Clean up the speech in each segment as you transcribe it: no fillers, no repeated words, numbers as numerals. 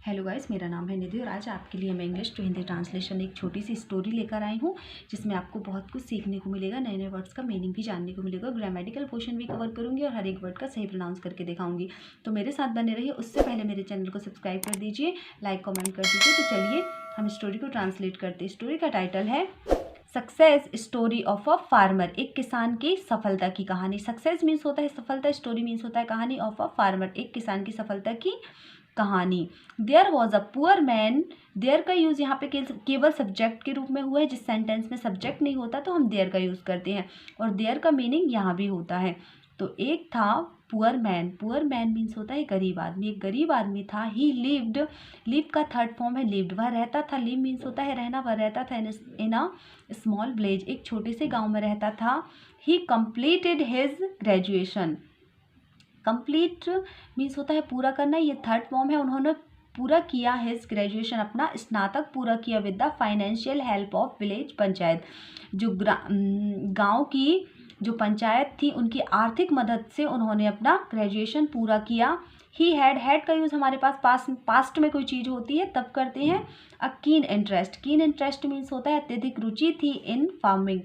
Hello guys, मेरा नाम है निधि और आज आपके लिए मैं इंग्लिश टू हिंदी ट्रांसलेशन एक छोटी सी स्टोरी लेकर आई हूँ जिसमें आपको बहुत कुछ सीखने को मिलेगा, नए नए वर्ड्स का मीनिंग भी जानने को मिलेगा। ग्रामेटिकल पोर्शन भी कवर करूँगी और हर एक वर्ड का सही प्रोनाउंस करके दिखाऊंगी। तो मेरे साथ बने रहिए। उससे पहले मेरे चैनल को सब्सक्राइब कर दीजिए, लाइक कमेंट कर दीजिए। तो चलिए हम स्टोरी को ट्रांसलेट करते हैं। स्टोरी का टाइटल है success story of a farmer. एक किसान की सफलता की कहानी। सक्सेस मीन्स होता है सफलता, स्टोरी मीन्स होता है कहानी, ऑफ अ फार्मर एक किसान की सफलता की कहानी। There was a poor man. There का यूज़ यहाँ पे केवल सब्जेक्ट के रूप में हुआ है। जिस सेंटेंस में सब्जेक्ट नहीं होता तो हम देयर का यूज़ करते हैं और देयर का मीनिंग यहाँ भी होता है। तो एक था poor man. Poor man means होता है गरीब आदमी। एक गरीब आदमी था। ही लिव्ड, लिव का थर्ड फॉर्म है लिव्ड, वह रहता था। लिव मीन्स होता है रहना, वह रहता था इन अ स्मॉल विलेज, एक छोटे से गाँव में रहता था। ही completed his graduation. Complete means होता है पूरा करना, ये थर्ड फॉर्म है। उन्होंने पूरा किया हिज ग्रेजुएशन, अपना स्नातक पूरा किया with the financial help of village panchayat. जो गांव की जो पंचायत थी उनकी आर्थिक मदद से उन्होंने अपना ग्रेजुएशन पूरा किया। ही हैड का यूज़ हमारे पास पास्ट में कोई चीज़ होती है तब करते हैं। अ keen interest. Keen interest means होता है अत्यधिक रुचि थी इन फार्मिंग,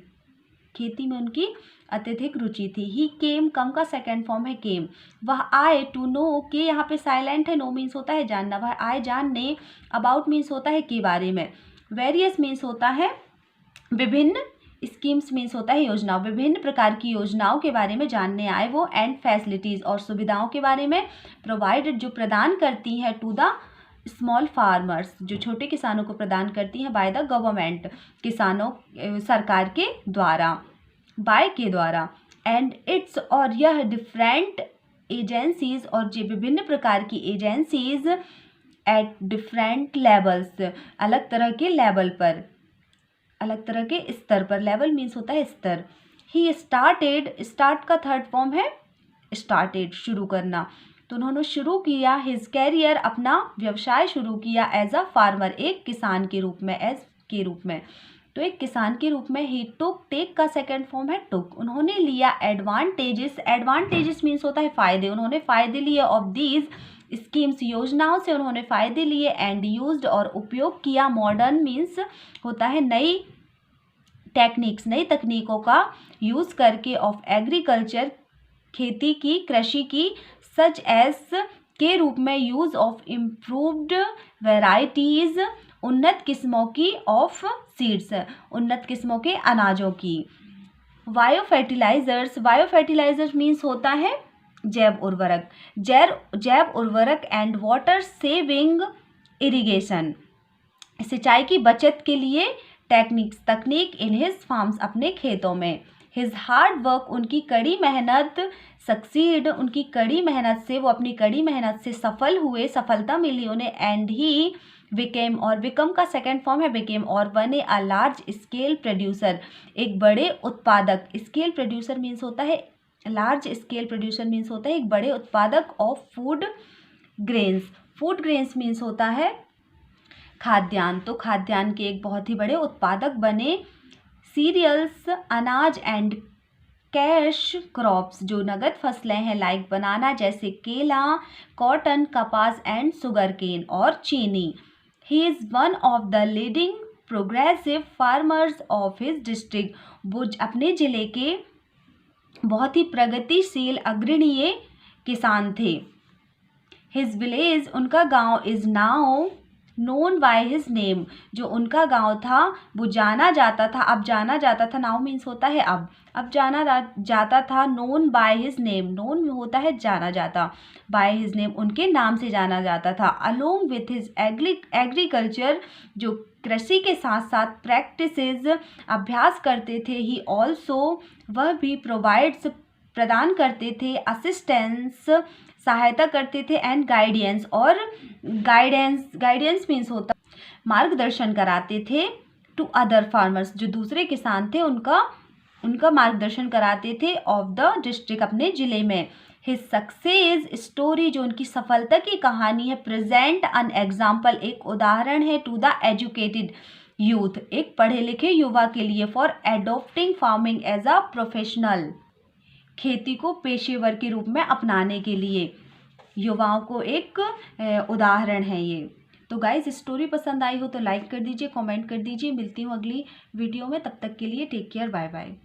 खेती में उनकी अत्यधिक रुचि थी। ही केम, कम का सेकेंड फॉर्म है केम। वह आए, टू नो के यहाँ पे साइलेंट है, नो मीन्स होता है जानना। वह आए जानने, अबाउट मीन्स होता है के बारे में, वेरियस मीन्स होता है विभिन्न, स्कीम्स मीन्स होता है योजनाओं, विभिन्न प्रकार की योजनाओं के बारे में जानने आए वो। एंड फैसिलिटीज़, और सुविधाओं के बारे में, प्रोवाइडेड जो प्रदान करती हैं, टू द स्मॉल फार्मर्स जो छोटे किसानों को प्रदान करती हैं, बाय द गवर्नमेंट किसानों सरकार के द्वारा, बाय के द्वारा। एंड इट्स, और यह डिफरेंट एजेंसीज, और जो विभिन्न प्रकार की एजेंसीज एट डिफरेंट लेवल्स, अलग तरह के लेवल पर, अलग तरह के स्तर पर। लेवल मीन्स होता है स्तर। ही स्टार्टेड, स्टार्ट का थर्ड फॉर्म है स्टार्टेड, शुरू करना। तो उन्होंने शुरू किया हिज कैरियर, अपना व्यवसाय शुरू किया एज अ फार्मर, एक किसान के रूप में, एज के रूप में। तो एक किसान के रूप में। ही टुक, टेक का सेकेंड फॉर्म है टुक, उन्होंने लिया एडवांटेजेस। एडवांटेजेस मीन्स होता है फायदे, उन्होंने फायदे लिए ऑफ दीज स्कीम्स, योजनाओं से उन्होंने फायदे लिए। एंड यूज्ड, और उपयोग किया। मॉडर्न मीन्स होता है नई टेक्निक्स, नई तकनीकों का यूज़ करके, ऑफ एग्रीकल्चर, खेती की, कृषि की, सच एज के रूप में, यूज़ ऑफ इम्प्रूव्ड वेराइटीज़, उन्नत किस्मों की, ऑफ सीड्स, उन्नत किस्मों के अनाजों की। Bio fertilisers, bio fertilisers means होता है जैव उर्वरक, जैव उर्वरक। एंड वाटर सेविंग इरिगेशन, सिंचाई की बचत के लिए टेक्निक्स, तकनीक। इन हिज फार्म्स, अपने खेतों में। हिज हार्ड वर्क, उनकी कड़ी मेहनत। सक्सीड, उनकी कड़ी मेहनत से, वो अपनी कड़ी मेहनत से सफल हुए, सफलता मिली उन्हें। एंड ही बिकेम, और बिकम का सेकेंड फॉर्म है बिकेम, और बने अ लार्ज स्केल प्रोड्यूसर, एक बड़े उत्पादक। स्केल प्रोड्यूसर मीन्स होता है, लार्ज स्केल प्रोड्यूसर मीन्स होता है एक बड़े उत्पादक of food grains. Food grains means होता है खाद्यान्न, तो खाद्यान्न के एक बहुत ही बड़े उत्पादक बने। सीरियल्स, अनाज। एंड कैश क्रॉप्स, जो नगद फसलें हैं, लाइक बनाना, जैसे केला, कॉटन, कपास, एंड शुगर केन, और चीनी। He is one of the leading progressive farmers of his district, वो अपने ज़िले के बहुत ही प्रगतिशील अग्रणीय किसान थे। हिज विलेज, उनका गांव, is now known by his name, जो उनका गांव था वो जाना जाता था, अब जाना जाता था। नाउ मीन्स होता है अब जाना जाता था। Known by his name, known होता है जाना जाता, बाय हिज नेम, उनके नाम से जाना जाता था। अलोंग विथ हिज एग्रीकल्चर, जो कृषि के साथ साथ प्रैक्टिसेस, अभ्यास करते थे। ही ऑल्सो, वह भी प्रोवाइड्स, प्रदान करते थे। असिस्टेंस, सहायता करते थे। एंड गाइडेंस, और गाइडेंस मीन्स होता मार्गदर्शन कराते थे। टू अदर फार्मर्स, जो दूसरे किसान थे उनका मार्गदर्शन कराते थे। ऑफ द डिस्ट्रिक्ट, अपने ज़िले में। हिज सक्सेस स्टोरी, जो उनकी सफलता की कहानी है। प्रेजेंट एन एग्जाम्पल, एक उदाहरण है। टू द एजुकेटेड यूथ, एक पढ़े लिखे युवा के लिए। For adopting farming as a professional, खेती को पेशेवर के रूप में अपनाने के लिए युवाओं को एक उदाहरण है ये। तो गाइस स्टोरी पसंद आई हो तो लाइक कर दीजिए, कमेंट कर दीजिए। मिलती हूँ अगली वीडियो में, तब तक के लिए टेक केयर, बाय बाय।